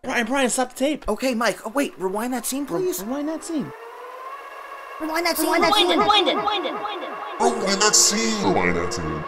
Brian, stop the tape. Okay, Mike. Oh, wait. Rewind that scene, please. Rewind that scene. Rewind that scene. Rewind that scene. Rewind that scene.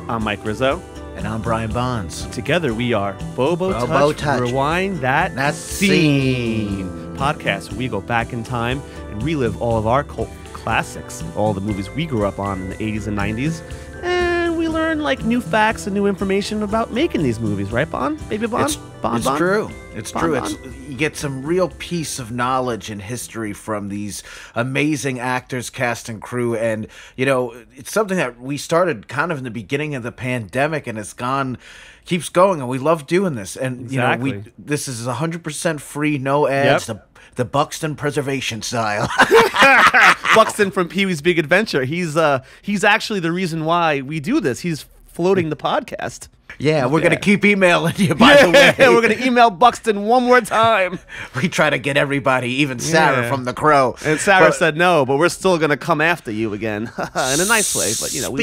I'm Mike Rizzo. And I'm Brian Bonds. Together we are Bobo Touch. Rewind that scene. Podcast where we go back in time and relive all of our cult classics, all the movies we grew up on in the 80s and 90s. And we learn like new facts and new information about making these movies, right, Bon? Baby Bon? It's true. It's true. You get some real piece of knowledge and history from these amazing actors, cast, and crew. And, you know, it's something that we started kind of in the beginning of the pandemic, and it's keeps going, and we love doing this. And, exactly. you know, this is 100% free, no ads. Yep. The Buxton preservation style. Buxton from Pee-wee's Big Adventure. He's actually the reason why we do this. He's floating the podcast. Yeah, we're going to keep emailing you, by the way. We're going to email Buxton one more time. We try to get everybody, even Sarah from The Crow. And Sarah said no, but we're still going to come after you again. In a nice way. But, you know,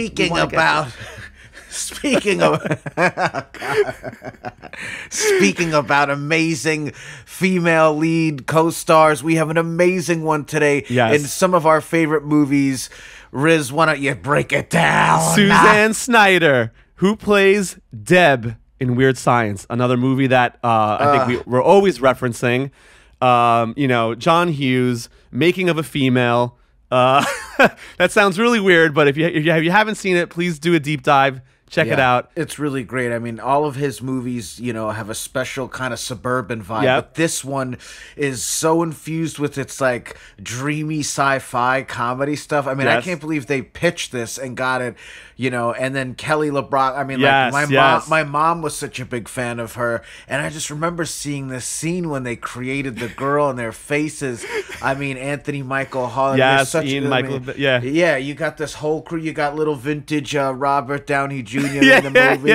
Speaking about amazing female lead co-stars, we have an amazing one today in some of our favorite movies. Riz, why don't you break it down? Suzanne Snyder, who plays Deb in Weird Science, another movie that I think we're always referencing. You know, John Hughes, Making of a Female. That sounds really weird, but if you haven't seen it, please do a deep dive. Check it out. It's really great. I mean, all of his movies, you know, have a special kind of suburban vibe. But this one is so infused with its like dreamy sci-fi comedy stuff. I mean, I can't believe they pitched this and got it, you know, and then Kelly LeBrock. I mean, my mom was such a big fan of her. And I just remember seeing this scene when they created the girl and their faces. I mean, Anthony Michael Hall. Yes, Ian Michael. Yeah, you got this whole crew. You got little vintage Robert Downey Jr. in the movie.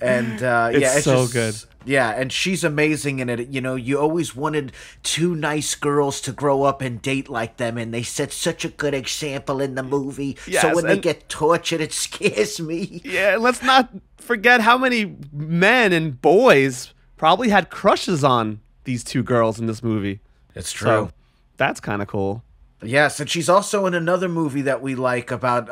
And it's so good. Yeah, and she's amazing in it. You know, you always wanted two nice girls to grow up and date like them, and they set such a good example in the movie. So when they get tortured, it scares me. Yeah, let's not forget how many men and boys probably had crushes on these two girls in this movie. It's true. So that's kind of cool. Yes, and she's also in another movie that we like about,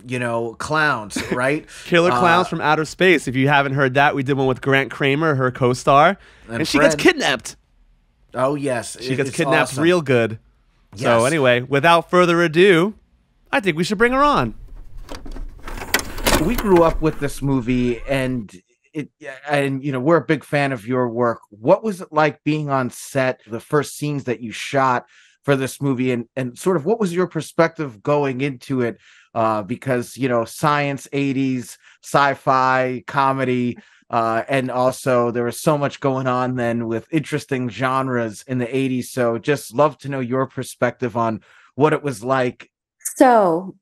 you know, clowns, right? Killer Clowns from Outer Space. If you haven't heard that, we did one with Grant Kramer, her co-star, and she gets kidnapped. Oh, yes. She gets kidnapped real good. Yes. So anyway, without further ado, I think we should bring her on. We grew up with this movie, and you know, we're a big fan of your work. What was it like being on set, the first scenes that you shot for this movie, and sort of what was your perspective going into it? Because, you know, science, 80s, sci-fi, comedy, and also there was so much going on then with interesting genres in the 80s. So just love to know your perspective on what it was like. So,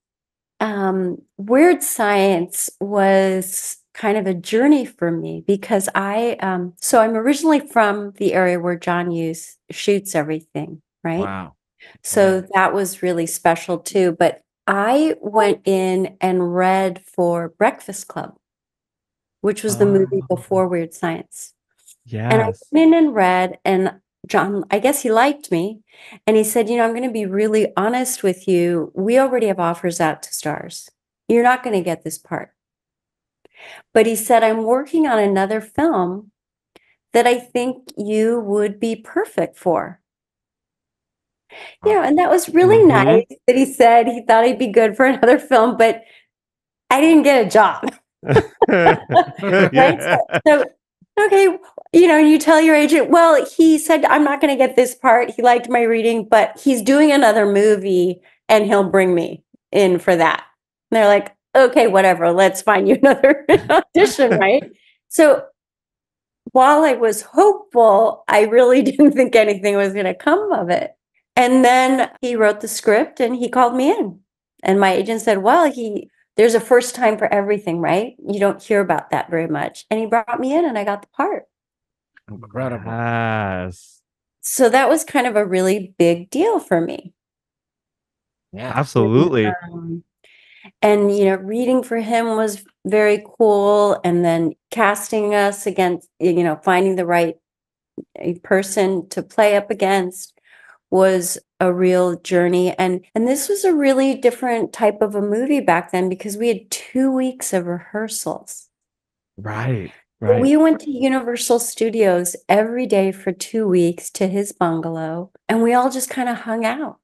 Weird Science was kind of a journey for me because I'm originally from the area where John Hughes shoots everything. Right. Wow. So that was really special too. But I went in and read for Breakfast Club, which was the movie before Weird Science. Yeah. And I went in and read, and John, I guess he liked me. And he said, you know, I'm going to be really honest with you. We already have offers out to stars. You're not going to get this part. But he said, I'm working on another film that I think you would be perfect for. You know, and that was really nice that he said he thought I'd be good for another film, but I didn't get a job. Right? So, okay, you know, you tell your agent, well, he said, I'm not going to get this part. He liked my reading, but he's doing another movie and he'll bring me in for that. And they're like, okay, whatever, let's find you another audition, right? So while I was hopeful, I really didn't think anything was going to come of it. And then he wrote the script and he called me in. And my agent said, well, there's a first time for everything, right? You don't hear about that very much. And he brought me in and I got the part. Incredible. Yes. So that was kind of a really big deal for me. Yeah, absolutely. And, reading for him was very cool. And then casting us against, finding the right person to play up against was a real journey. And this was a really different type of a movie back then because we had 2 weeks of rehearsals. Right. We went to Universal Studios every day for 2 weeks to his bungalow, and we all just kind of hung out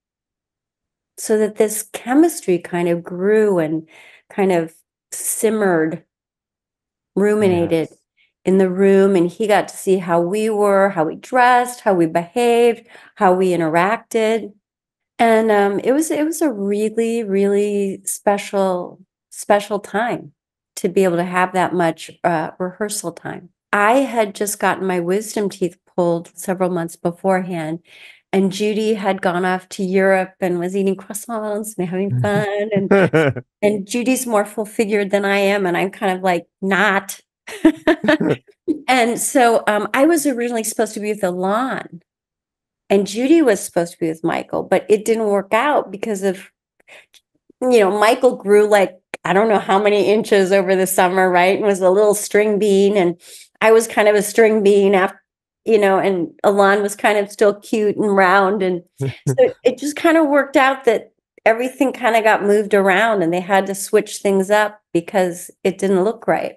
so that this chemistry kind of grew and kind of simmered, ruminated Yes. in the room. And he got to see how we were, how we dressed, how we behaved, how we interacted. And it was a really, really special time to be able to have that much rehearsal time. I had just gotten my wisdom teeth pulled several months beforehand, and Judy had gone off to Europe and was eating croissants and having fun. And Judy's more full figured than I am, and I'm kind of like not. And so I was originally supposed to be with Alon, and Judy was supposed to be with Michael, but it didn't work out because of, Michael grew like, I don't know how many inches over the summer, right? And was a little string bean. And I was kind of a string bean after, and Alon was kind of still cute and round. And so it just kind of worked out that everything kind of got moved around and they had to switch things up because it didn't look right.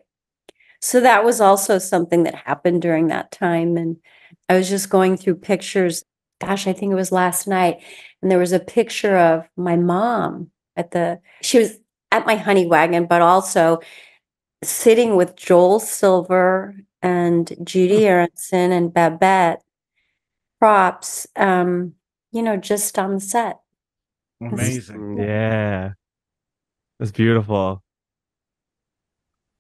So that was also something that happened during that time. And I was just going through pictures. Gosh, I think it was last night. And there was a picture of my mom she was at my honey wagon, but also sitting with Joel Silver and Judy Aronson and Babette props, just on the set. Amazing. Yeah. That's beautiful.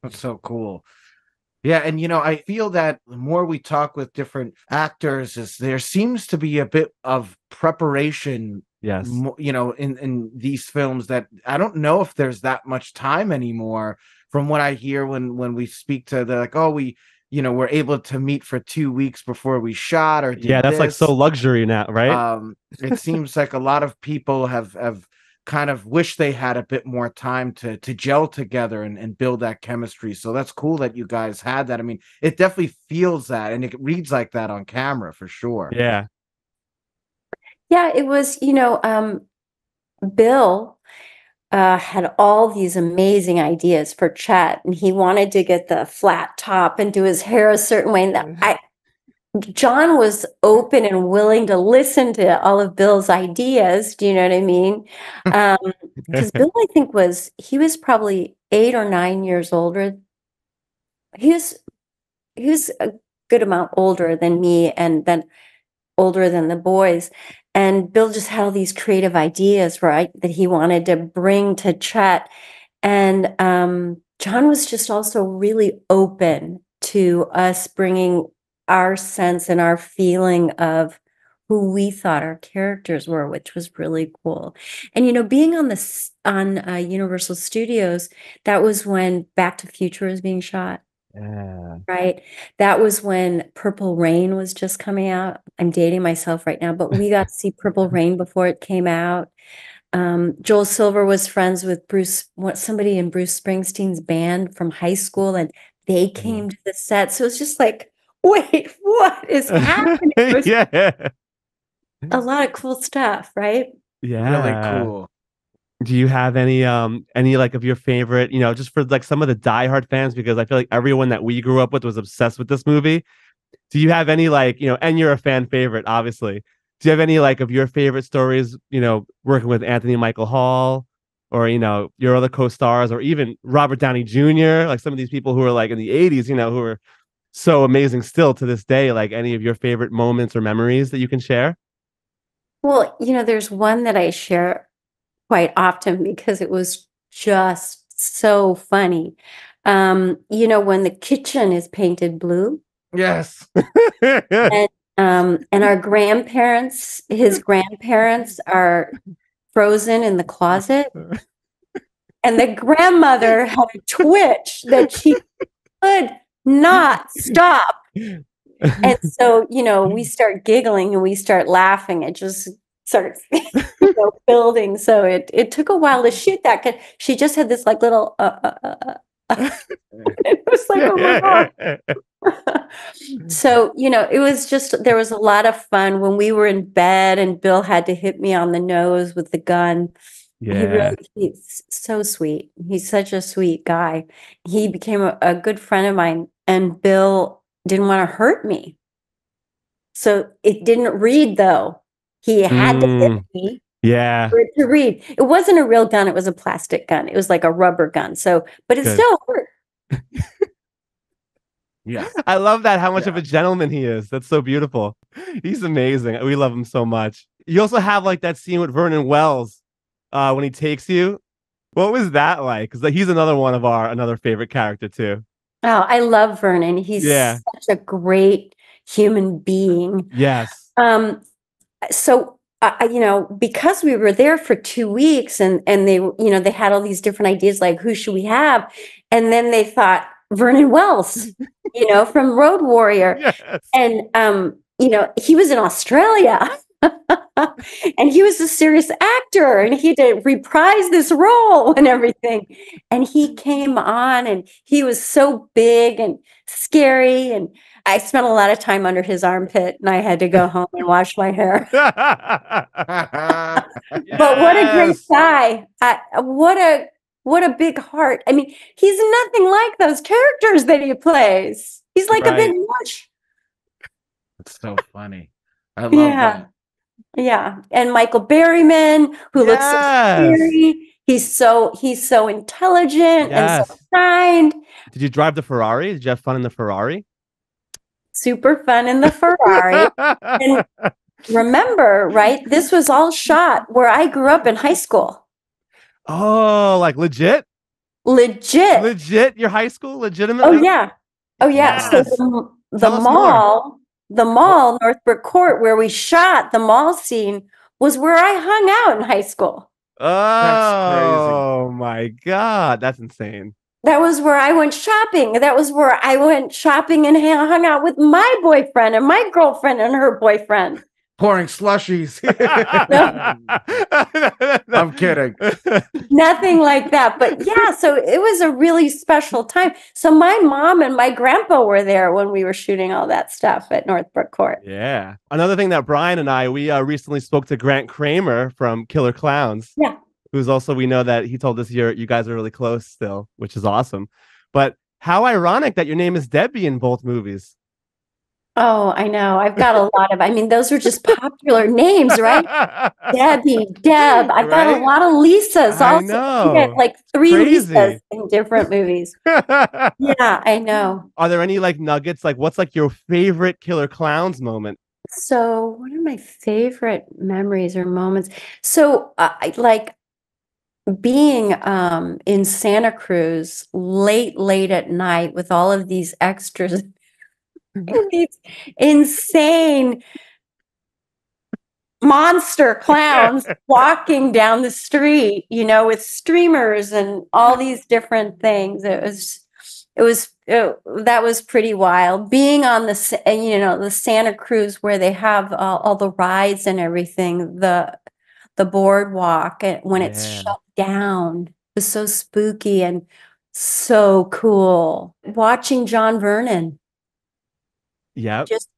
That's so cool. Yeah, and I feel that the more we talk with different actors, is there seems to be a bit of preparation. Yes. In these films that I don't know if there's that much time anymore. From what I hear when we speak to the like, oh, we're able to meet for 2 weeks before we shot or did that's like this. so luxury now, right? It seems like a lot of people have kind of wish they had a bit more time to gel together and build that chemistry. So that's cool that you guys had that. I mean, it definitely feels that, and it reads like that on camera for sure. Yeah. Yeah, it was, Bill had all these amazing ideas for Chet, and he wanted to get the flat top and do his hair a certain way. And John was open and willing to listen to all of Bill's ideas. Do you know what I mean? Because Bill, I think he was probably 8 or 9 years older. He was a good amount older than me, and then older than the boys. And Bill just had all these creative ideas, right, that he wanted to bring to Chet. And John was just also really open to us bringing our sense and our feeling of who we thought our characters were, which was really cool. And being on Universal Studios, that was when Back to the Future was being shot. Yeah. Right. That was when Purple Rain was just coming out. I'm dating myself right now, but we got to see Purple Rain before it came out. Joel Silver was friends with somebody in Bruce Springsteen's band from high school, and they came to the set. So it's just like, wait, what is happening? Yeah. A lot of cool stuff, right? Yeah. Really cool. Do you have any like of your favorite, just for like some of the diehard fans, because I feel like everyone that we grew up with was obsessed with this movie. Do you have any like, and you're a fan favorite, obviously. Do you have any like of your favorite stories, working with Anthony Michael Hall or, your other co-stars, or even Robert Downey Jr., like some of these people who are like in the 80s, who are so amazing still to this day, like any of your favorite moments or memories that you can share? Well, there's one that I share quite often because it was just so funny. When the kitchen is painted blue. Yes. And our his grandparents are frozen in the closet. And the grandmother had a twitch that she could not stop. And so, we start giggling and we start laughing. It just starts building. So it took a while to shoot that because she just had this like little it was like, oh my God. So, it was just, there was a lot of fun when we were in bed and Bill had to hit me on the nose with the gun. He's so sweet. He's such a sweet guy. He became a good friend of mine, and Bill didn't want to hurt me. So it didn't read though. He had to hit me. Yeah. For it to read. It wasn't a real gun, it was a plastic gun. It was like a rubber gun. So, but it still hurt. Yeah. I love that, how much of a gentleman he is. That's so beautiful. He's amazing. We love him so much. You also have like that scene with Vernon Wells when he takes you. What was that like? Because he's another favorite character too. Oh, I love Vernon. He's such a great human being. Yes. So because we were there for 2 weeks and they, they had all these different ideas, like who should we have? And then they thought Vernon Wells, from Road Warrior. Yes. And, he was in Australia and he was a serious actor and he did reprise this role and everything. And he came on and he was so big and scary. And I spent a lot of time under his armpit and I had to go home and wash my hair. But what a great guy. What a big heart. I mean, he's nothing like those characters that he plays. He's like a big mush. It's so funny. I love that. Yeah. And Michael Berryman, who looks so scary. He's so intelligent and so kind. Did you drive the Ferrari? Did you have fun in the Ferrari? Super fun in the Ferrari. And remember, right? This was all shot where I grew up in high school. Oh, like legit? Legit. Your high school? Legitimately? Oh, yeah. Yes. So the mall, Northbrook Court, where we shot the mall scene, was where I hung out in high school. Oh, my God. That's insane. That was where I went shopping. That was where I went shopping and hung out with my boyfriend and my girlfriend and her boyfriend. Pouring slushies. I'm kidding. Nothing like that. But yeah, so it was a really special time. So my mom and my grandpa were there when we were shooting all that stuff at Northbrook Court. Yeah. Another thing that Brian and we recently spoke to Grant Kramer from Killer Clowns. Yeah. Who's also, we know that he told us you guys are really close still, which is awesome. But how ironic that your name is Debbie in both movies. Oh, I know. I've got a lot of, those are just popular names, right? Debbie, Deb. I've got a lot of Lisas. I know. I like 3 Crazy. Lisas in different movies. Yeah, I know. Are there any like nuggets? Like what's like your favorite Killer Clowns moment? So one of my favorite memories or moments. So I like being in Santa Cruz late at night with all of these extras, these insane monster clowns walking down the street, with streamers and all these different things. That was pretty wild. Being on the Santa Cruz where they have all the rides and everything, the boardwalk, when it's shut down, it was so spooky and so cool. Watching John Vernon. Yeah. Just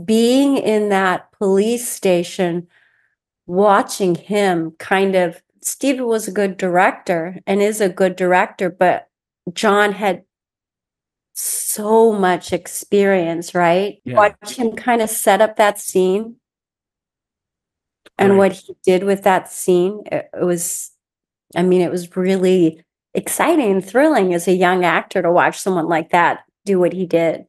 being in that police station, watching him Steven was a good director and is a good director, but John had so much experience, right? Yeah. Watch him kind of set up that scene. And what he did with that scene, it was really exciting and thrilling as a young actor to watch someone like that do what he did.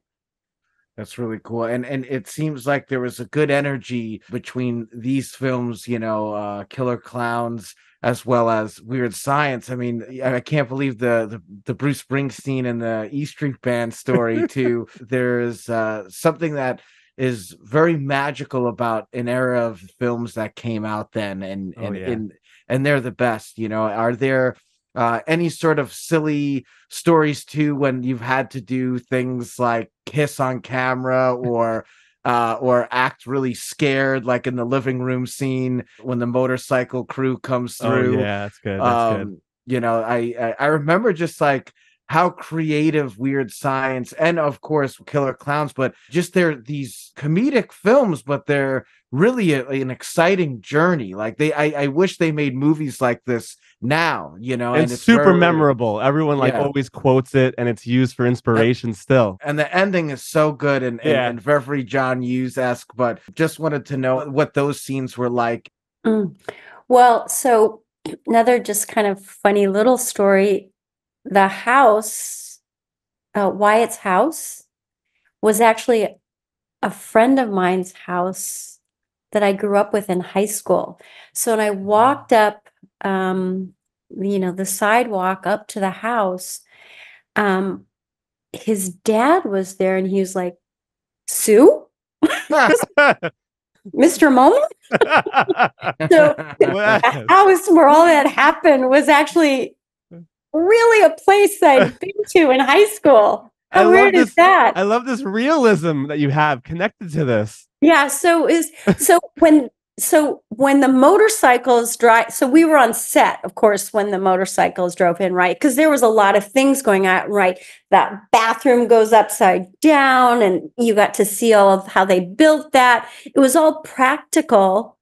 That's really cool. And it seems like there was a good energy between these films, Killer Clowns, as well as Weird Science. I can't believe the Bruce Springsteen and the E Street Band story too. There's something that is very magical about an era of films that came out then, and they're the best. Are there any sort of silly stories too when you've had to do things like kiss on camera or or act really scared, like in the living room scene when the motorcycle crew comes Oh through. yeah, that's good. That's good. You know, I remember just like how creative Weird Science and of course Killer Clowns, but just they're these comedic films, but they're really an exciting journey. Like I wish they made movies like this now, you know, And and it's super very, memorable. Everyone like yeah. always quotes it, and it's used for inspiration still. And the ending is so good Yeah. and very John Hughes-esque, but just wanted to know what those scenes were like. Mm. Well, so another just kind of funny little story. The house, Wyatt's house, was actually a friend of mine's house that I grew up with in high school. So when I walked up, the sidewalk up to the house, his dad was there and he was like, Sue? Mr. Momo? So the house where all that happened was actually really a place I'd been to in high school. How weird is that? I love this realism that you have connected to this. Yeah, so when the motorcycles drive, so we were on set, of course, when the motorcycles drove in, right? Because there was a lot of things going on, right? That bathroom goes upside down, and you got to see all of how they built that. It was all practical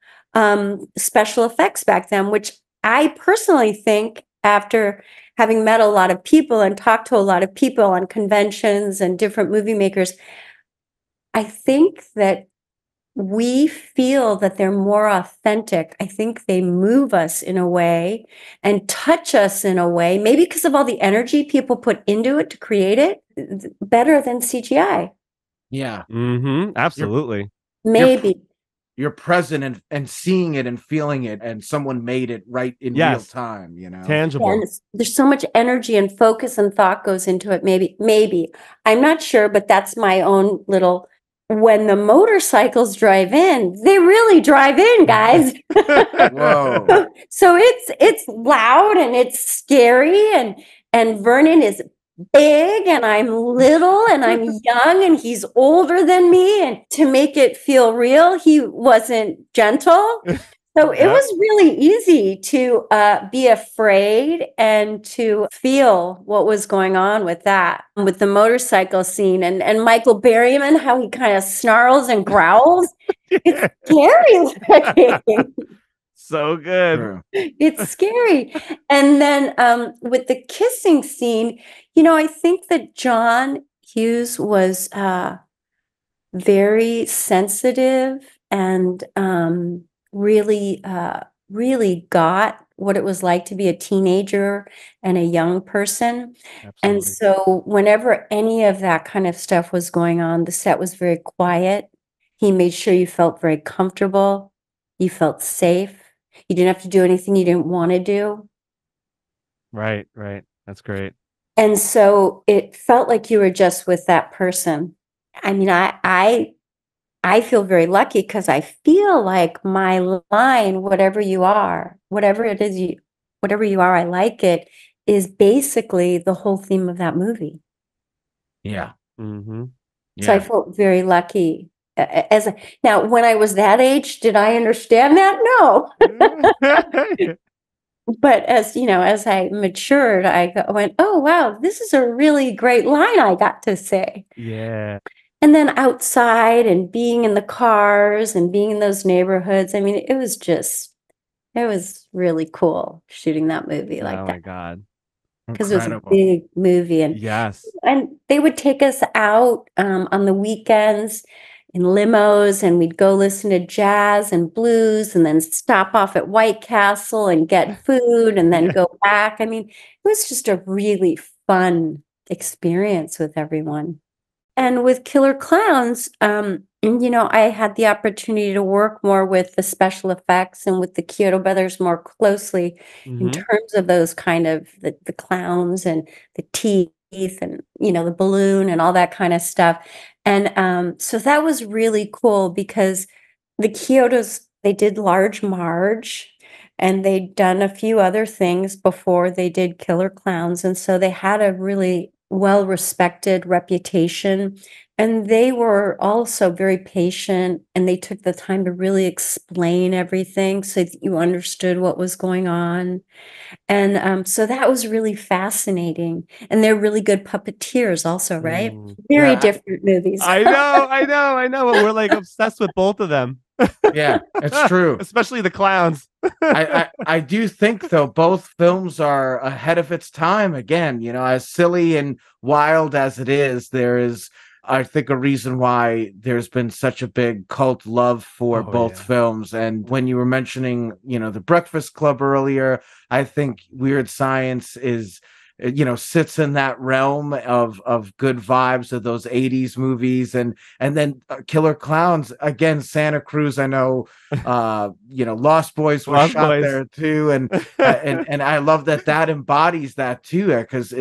special effects back then, which I personally think, after having met a lot of people and talked to a lot of people on conventions and different movie makers, I think that we feel that they're more authentic. I think they move us in a way and touch us in a way, maybe because of all the energy people put into it to create it, better than CGI. Yeah. Absolutely. Maybe. You're present and seeing it and feeling it, and someone made it right in real time, you know. Tangible. And there's so much energy and focus and thought goes into it. Maybe. I'm not sure, but that's my own little. When the motorcycles drive in, they really drive in, guys. Whoa. So it's loud and it's scary, and Vernon is big and I'm little and I'm young and he's older than me, and to make it feel real, he wasn't gentle. So it was really easy to be afraid and to feel what was going on with that, with the motorcycle scene, and Michael Berryman, how he kind of snarls and growls. It's scary looking. So good. True. It's scary. And then with the kissing scene, I think that John Hughes was very sensitive and really got what it was like to be a teenager and a young person. Absolutely. And so whenever any of that kind of stuff was going on, the set was very quiet. He made sure you felt very comfortable. You felt safe. You didn't have to do anything you didn't want to do. Right. That's great. And so it felt like you were just with that person. I mean, I feel very lucky because I feel like my line, whatever you are, whatever you are, I like it, is basically the whole theme of that movie. Yeah. Mm-hmm. So I felt very lucky. Now, when I was that age, did I understand that? No. But as I matured, I went, oh, wow, this is a really great line I got to say. Yeah. And then outside and being in the cars and being in those neighborhoods, I mean, it was really cool shooting that movie like Oh that. my God. Because it was a big movie. And Yes. and they would take us out on the weekends in limos, and we'd go listen to jazz and blues and then stop off at White Castle and get food and then go back. I mean, it was just a really fun experience with everyone. And with Killer Clowns, I had the opportunity to work more with the special effects and with the Kyoto Brothers more closely in terms of those kind of the clowns and the teeth and, the balloon and all that kind of stuff. And so that was really cool because the Kyotos, they did Large Marge and they'd done a few other things before they did Killer Clowns. And so they had a really well-respected reputation. And they were also very patient, and they took the time to really explain everything so that you understood what was going on. And so that was really fascinating. And they're really good puppeteers also, right? Mm. Very Yeah, different movies. I know. But we're like obsessed with both of them. yeah, it's true. Especially the clowns. I do think though both films are ahead of its time. Again, you know, as silly and wild as it is, there is, I think, a reason why there's been such a big cult love for Oh, both yeah. films. And when you were mentioning, you know, The Breakfast Club earlier, I think Weird Science is, you know, sits in that realm of good vibes of those 80s movies. And then Killer Clowns, again, Santa Cruz, I know, you know, Lost Boys was Lost shot Boys. there too. And I love that embodies that too, because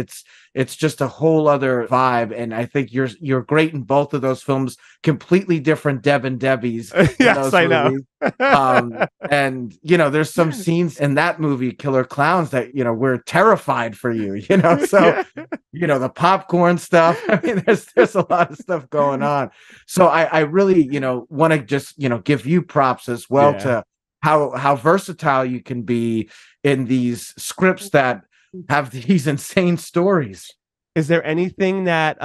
it's just a whole other vibe. And I think you're great in both of those films. Completely different Deb and Debbie's in Yes, those I know. movies. And you know, there's some scenes in that movie, Killer Clowns, that, you know, we're terrified for you, you know. So you know, the popcorn stuff. I mean, there's a lot of stuff going on. So I really, you know, want to just, you know, give you props as well Yeah. to how versatile you can be in these scripts that have these insane stories. Is there anything that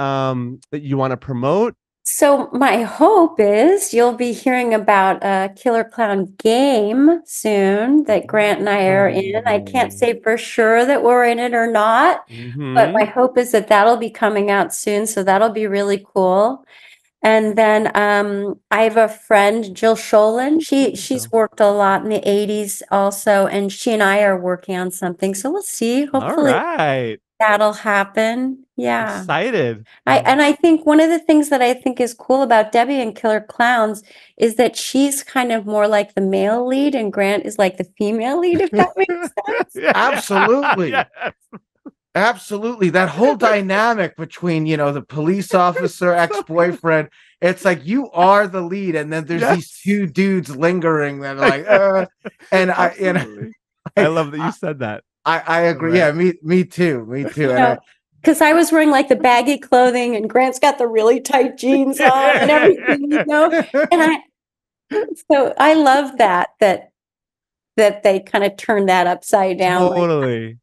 you want to promote? So my hope is you'll be hearing about a Killer Clown game soon that Grant and I are in. I can't say for sure that we're in it or not, but my hope is that that'll be coming out soon. So that'll be really cool. And then I have a friend, Jill Sholin. She's worked a lot in the 80s also, and she and I are working on something. So we'll see. All Hopefully right. that'll happen. Yeah. Excited. I think one of the things that I think is cool about Debbie and Killer Clowns is that she's kind of more like the male lead and Grant is like the female lead, if that makes sense. Yeah. Absolutely. Yes. Absolutely. That whole dynamic between, you know, the police officer, ex-boyfriend, it's like you are the lead, and then there's these Yes. two dudes lingering that are like, and Absolutely. I love that you said that. I agree. Right. Yeah, me too. Me too. You And know, because I was wearing like the baggy clothing and Grant's got the really tight jeans on and everything, you know. And so I love that they kind of turned that upside down. Totally.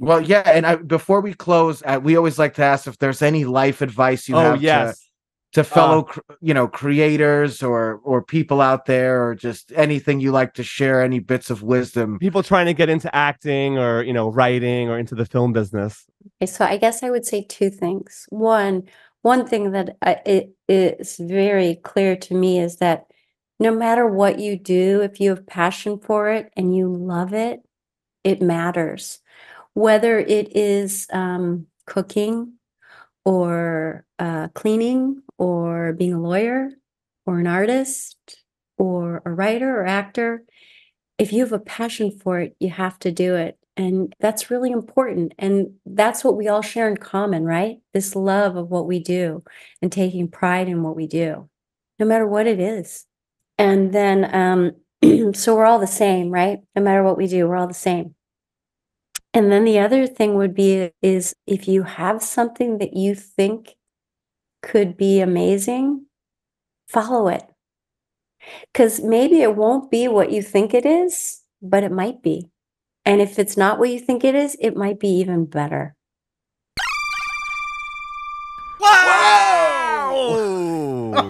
well, yeah, and before we close, we always like to ask if there's any life advice you Oh, have yes. to fellow you know, creators or people out there, or just anything you like to share, any bits of wisdom. People trying to get into acting or, you know, writing or into the film business. Okay, so I guess I would say two things. One thing that it is very clear to me is that no matter what you do, if you have passion for it and you love it, it matters. Whether it is cooking or cleaning or being a lawyer or an artist or a writer or actor, if you have a passion for it, you have to do it. And that's really important. And that's what we all share in common, right? This love of what we do and taking pride in what we do, no matter what it is. And then, so we're all the same, right? No matter what we do, we're all the same. And then the other thing would be is if you have something that you think could be amazing, follow it. Because maybe it won't be what you think it is, but it might be. And if it's not what you think it is, it might be even better. Wow!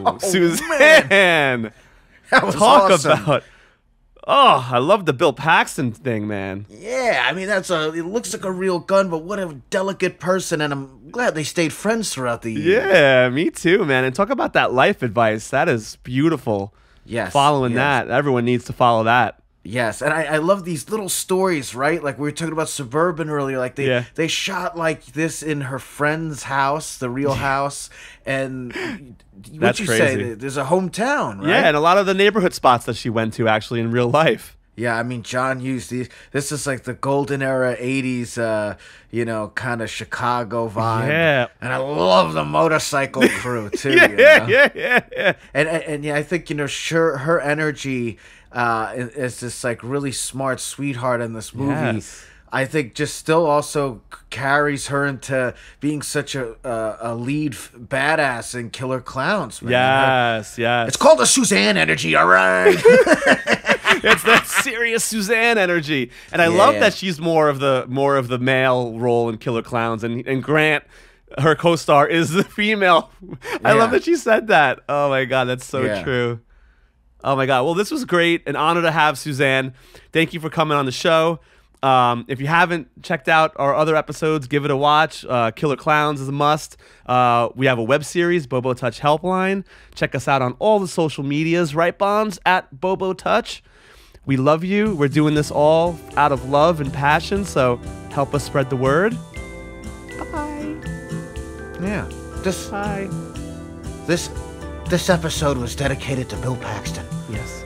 Oh, Suzanne! That was Talk awesome. about. Oh, I love the Bill Paxton thing, man. Yeah, I mean, it looks like a real gun, but what a delicate person, and I'm glad they stayed friends throughout the year. Yeah, me too, man. And talk about that life advice. That is beautiful. Yes. Following yes. that. Everyone needs to follow that. Yes, and I love these little stories, right? Like we were talking about Suburban earlier. Like they shot like this in her friend's house, the real house, and That's what you crazy. say? There's a hometown, right? Yeah, and a lot of the neighborhood spots that she went to actually in real life. Yeah, I mean, John Hughes, this is like the golden era 80s, you know, kind of Chicago vibe. Yeah. And I love the motorcycle crew, too. Yeah, you know? yeah. And yeah, I think, you know, sure, her energy is this like really smart sweetheart in this movie. Yes. I think just still also carries her into being such a lead badass in Killer Clowns. Man. Yes. It's called the Suzanne energy, all right? It's that serious Suzanne energy, and I love that she's more of the male role in Killer Clowns, and Grant, her co-star, is the female. I love that she said that. Oh my god, that's so true. Oh my god. Well, this was great. An honor to have Suzanne. Thank you for coming on the show. If you haven't checked out our other episodes, give it a watch. Killer Clowns is a must. We have a web series, Bobo Touch Helpline. Check us out on all the social medias, right, Bonds? At Bobo Touch. We love you. We're doing this all out of love and passion, so help us spread the word. Bye. Yeah. Bye. This episode was dedicated to Bill Paxton. Yes.